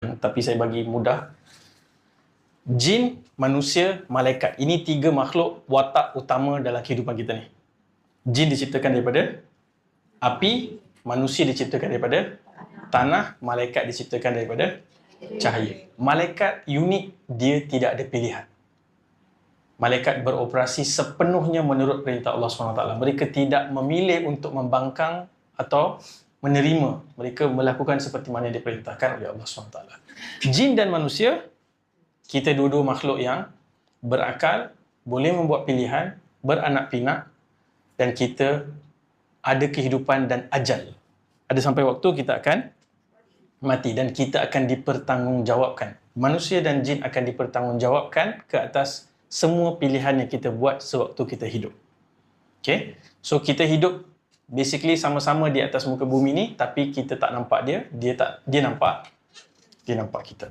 tapi saya bagi mudah. Jin, manusia, malaikat. Ini 3 makhluk watak utama dalam kehidupan kita ni. Jin diciptakan daripada api, manusia diciptakan daripada tanah, malaikat diciptakan daripada cahaya. Malaikat unik, dia tidak ada pilihan. Malaikat beroperasi sepenuhnya menurut perintah Allah SWT. Mereka tidak memilih untuk membangkang atau menerima. Mereka melakukan seperti mana diperintahkan oleh Allah SWT. Jin dan manusia, kita dua-dua makhluk yang berakal, boleh membuat pilihan, beranak pinak, dan kita ada kehidupan dan ajal. Ada sampai waktu kita akan mati dan kita akan dipertanggungjawabkan. Manusia dan jin akan dipertanggungjawabkan ke atas semua pilihan yang kita buat sewaktu kita hidup. Okay? So kita hidup basically sama-sama di atas muka bumi ni, tapi kita tak nampak dia, dia nampak kita.